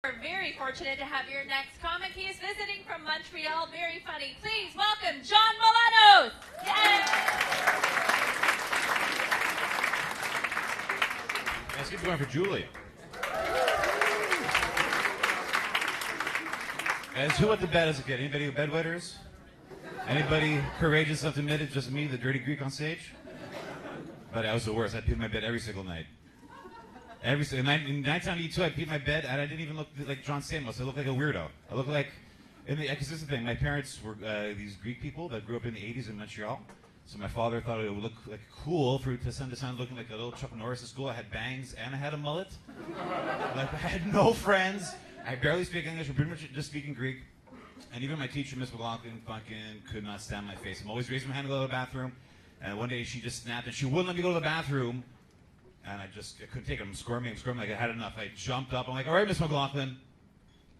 We're very fortunate to have your next comic. He is visiting from Montreal. Very funny. Please welcome Jon Malanos. Yes. Let's keep going for Julie. Guys, who went to bed as a kid? Anybody bedwetters? Anybody courageous enough to admit it? Just me, the dirty Greek on stage? But I was the worst. I peed my bed every single night. In 1992, I peed my bed, and I didn't even look like Jon Malanos. I looked like a weirdo. I looked like, because this is the thing, my parents were these Greek people that grew up in the 80s in Montreal. So my father thought it would look like cool to send his son looking like a little Chuck Norris at school. I had bangs and I had a mullet. Like, I had no friends. I barely speak English. I'm pretty much just speaking Greek. And even my teacher, Miss McLaughlin, fucking could not stand my face. I'm always raising my hand to go to the bathroom. And one day she just snapped and she wouldn't let me go to the bathroom. And I couldn't take it. I'm squirming like I had enough. I jumped up. I'm like, all right, Miss McLaughlin,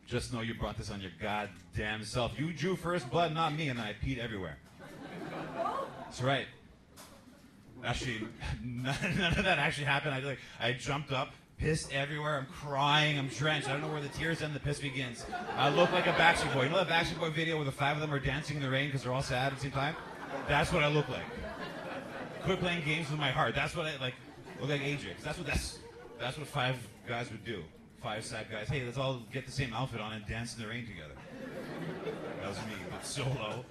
just know you brought this on your goddamn self. You drew first blood, not me. And then I peed everywhere. That's right. Actually, none of that actually happened. I jumped up, pissed everywhere. I'm crying. I'm drenched. I don't know where the tears end, the piss begins. I look like a Backstreet Boy. You know that Backstreet Boy video where the 5 of them are dancing in the rain because they're all sad at the same time? That's what I look like. Quit playing games with my heart. That's what I like. Look like Ajax. That's what 5 guys would do. 5 sad guys. Hey, let's all get the same outfit on and dance in the rain together. That was me, but solo.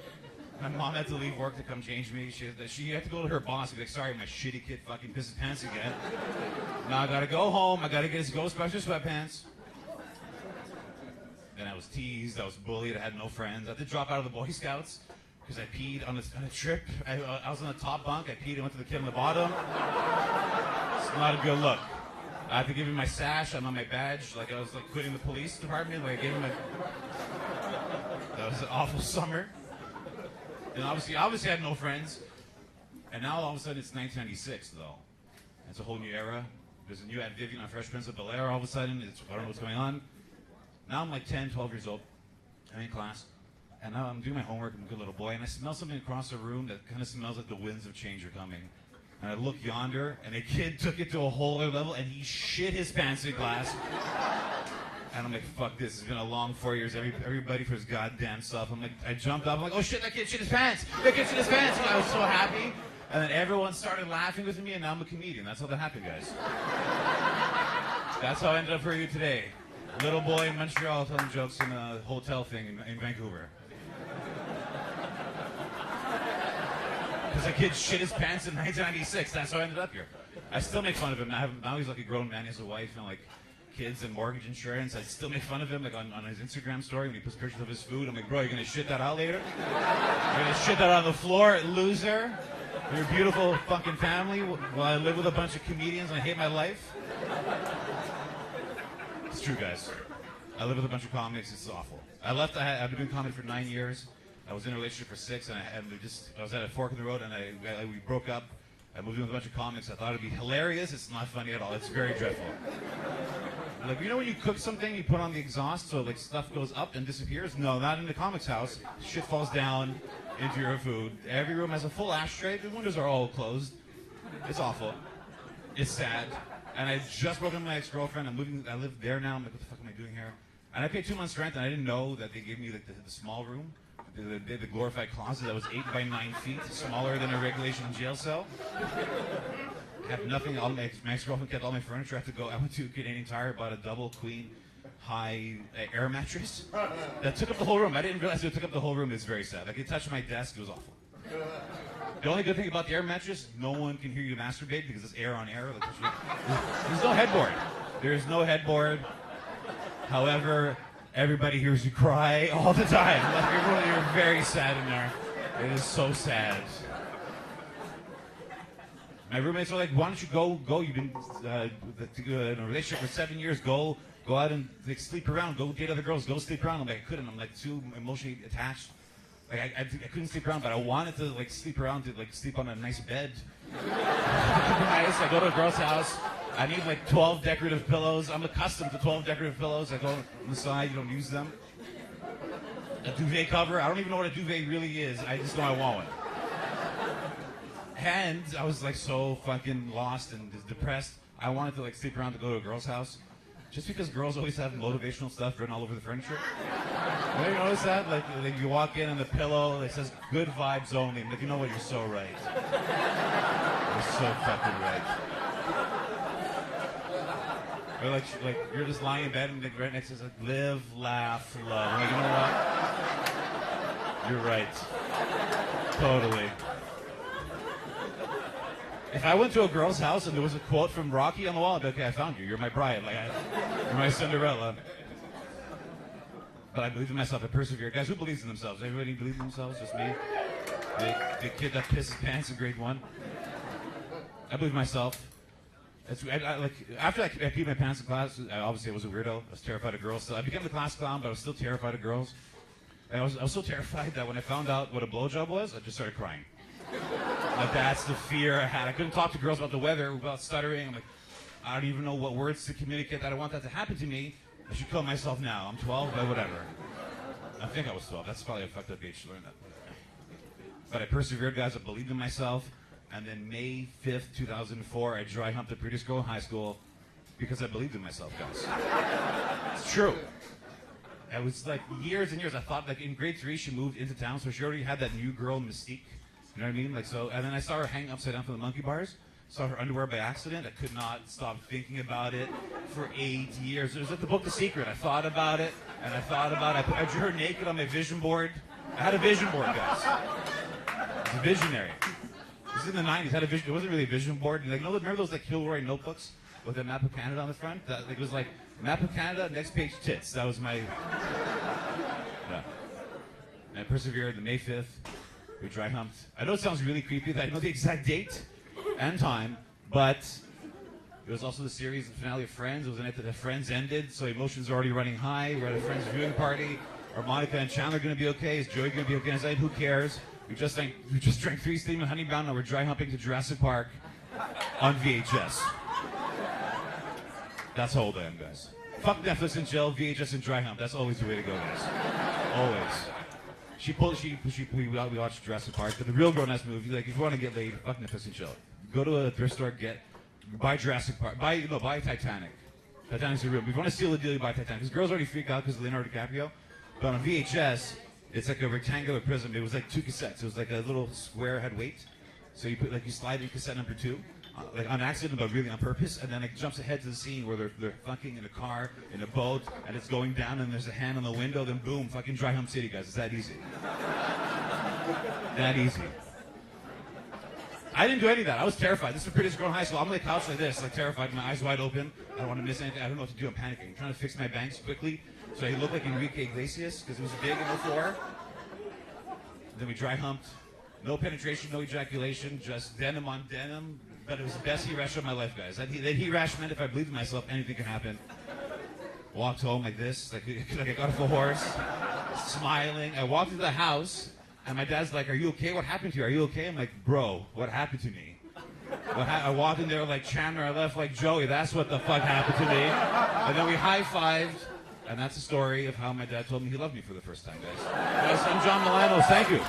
My mom had to leave work to come change me. She had to go to her boss and be like, sorry, my shitty kid fucking pissed his pants again. Now I gotta go home. I gotta get his Ghostbusters sweatpants. Then I was teased. I was bullied. I had no friends. I had to drop out of the Boy Scouts because I peed on a trip. I was on the top bunk. I peed and went to the kid on the bottom. It's not a good look. I had to give him my sash. I'm on my badge. Like I was like quitting the police department. Like I gave him That was an awful summer. And obviously I had no friends. And now all of a sudden it's 1996 though. It's a whole new era. There's a new Aunt Vivian on Fresh Prince of Bel-Air all of a sudden. I don't know what's going on. Now I'm like 10, 12 years old. I'm in class. And now I'm doing my homework. I'm a good little boy. And I smell something across the room that kind of smells like the winds of change are coming. And I look yonder, and a kid took it to a whole other level, and he shit his pants in class. And I'm like, fuck this. It's been a long 4 years. Everybody for his goddamn self. I jumped up. I'm like, oh shit, that kid shit his pants. That kid shit his pants. And I was so happy. And then everyone started laughing with me, and now I'm a comedian. That's how that happened, guys. That's how I ended up for you today. Little boy in Montreal telling jokes in a hotel thing in Vancouver. Because a kid shit his pants in 1996. That's how I ended up here. I still make fun of him. Now he's like a grown man. He has a wife and like kids and mortgage insurance. I still make fun of him like on his Instagram story when he puts pictures of his food. I'm like, bro, you're going to shit that out later? You're going to shit that on the floor, loser? Your beautiful fucking family while I live with a bunch of comedians and I hate my life? It's true, guys. I live with a bunch of comics. It's awful. I've been doing comedy for 9 years. I was in a relationship for 6, and I was at a fork in the road, and we broke up. I moved in with a bunch of comics. I thought it'd be hilarious. It's not funny at all. It's very dreadful. Like, you know when you cook something, you put on the exhaust so like stuff goes up and disappears? No, not in the comics house. Shit falls down into your food. Every room has a full ashtray. The windows are all closed. It's awful. It's sad. And I just broke up with my ex-girlfriend. I live there now. I'm like, what the fuck am I doing here? And I paid 2 months rent, and I didn't know that they gave me like the small room. The glorified closet that was 8 by 9 feet, smaller than a regulation jail cell. I have nothing. My ex-girlfriend kept all my furniture. I went to Canadian Tire, bought a double queen high air mattress that took up the whole room. I didn't realize it took up the whole room. It's very sad. Like it touched my desk. It was awful. The only good thing about the air mattress, no one can hear you masturbate because it's air on air. Like, there's no headboard. There's no headboard. However, everybody hears you cry all the time. Like you're very sad in there. It is so sad. My roommates are like, why don't you go? You've been in a relationship for 7 years. Go out and like, sleep around. Go date other girls. Go sleep around. I'm like, I couldn't. I'm like too emotionally attached. Like I couldn't sleep around, but I wanted to like sleep around to like sleep on a nice bed. Nice. I go to a girl's house. I need like 12 decorative pillows. I'm accustomed to 12 decorative pillows. I go on the side. You don't use them. A duvet cover. I don't even know what a duvet really is. I just know I want one. And I was like so fucking lost and depressed. I wanted to like sleep around to go to a girl's house. Just because girls always have motivational stuff written all over the furniture. You notice that? Like you walk in and the pillow, it says good vibes only. I'm like, you know what? You're so right. You're so fucking right. Or like you're just lying in bed and right next to it says like, live, laugh, love. I'm like, you know what? You're right. Totally. If I went to a girl's house and there was a quote from Rocky on the wall, I'd be okay, I found you. You're my bride. You're my Cinderella. But I believe in myself. I persevere. Guys, who believes in themselves? Everybody believe in themselves? Just me? The kid that pisses pants in grade 1? I believe in myself. After I peed my pants in class, obviously I was a weirdo. I was terrified of girls. So I became the class clown, but I was still terrified of girls. And I was so terrified that when I found out what a blowjob was, I just started crying. Like, that's the fear I had. I couldn't talk to girls about the weather, about stuttering. I'm like, I don't even know what words to communicate that I want that to happen to me. I should kill myself now. I'm 12, but whatever. I think I was 12. That's probably a fucked up age to learn that. But I persevered, guys. I believed in myself. And then May 5th, 2004, I dry humped the prettiest girl in high school because I believed in myself, guys. It's true. It was like years and years. I thought, like, in grade 3, she moved into town, so she already had that new girl mystique. You know what I mean? Like, so, and then I saw her hanging upside down from the monkey bars. Saw her underwear by accident. I could not stop thinking about it for 8 years. It was like the book The Secret. I thought about it, and I thought about it. I drew her naked on my vision board. I had a vision board, guys. I was a visionary. This is in the 90s. I had a vision. It wasn't really a vision board. Like, remember those like Kilroy notebooks with a map of Canada on the front? That, like, it was like map of Canada, next page tits. That was my. Yeah. And I persevered. The May 5th, we dry humped. I know it sounds really creepy that I know the exact date and time, but it was also the series and finale of Friends. It was the night that the Friends ended, so emotions are already running high. We're at a Friends viewing party. Are Monica and Chandler going to be okay? Is Joey going to be okay? I said, who cares? We just drank 3 Steamin' Honey Brown, and we're dry humping to Jurassic Park on VHS. That's how old I am, guys. Fuck Netflix and chill, VHS and dry hump. That's always the way to go, guys. Always. We watched Jurassic Park, but the real grown-ass movie, like, if you want to get laid, fuck Netflix and chill. Go to a thrift store, buy Jurassic Park, buy Titanic. Titanic's the real. If you want to steal a deal, you buy Titanic. Because girls already freak out because of Leonardo DiCaprio. But on VHS, it's like a rectangular prism. It was like 2 cassettes. It was like a little square had weight. So you slide in cassette number 2, like on accident, but really on purpose, and then it jumps ahead to the scene where they're fucking in a car, in a boat, and it's going down, and there's a hand on the window, then boom, fucking Dry Hump City, guys. It's that easy. That easy. I didn't do any of that. I was terrified. This is the prettiest girl in high school. I'm on the couch like this, like terrified, my eyes wide open. I don't want to miss anything. I don't know what to do. I'm panicking. I'm trying to fix my bangs quickly so I look like Enrique Iglesias because it was big in the floor. Then we dry humped. No penetration, no ejaculation, just denim on denim. But it was the best heat rash of my life, guys. That heat rash meant if I believed in myself, anything could happen. Walked home like this, like I got off a horse, smiling. I walked into the house, and my dad's like, "Are you okay? What happened to you? Are you okay?" I'm like, "Bro, what happened to me?" I walked in there like Chandler, I left like Joey. That's what the fuck happened to me. And then we high-fived, and that's the story of how my dad told me he loved me for the first time, guys. I'm Jon Malanos. Thank you.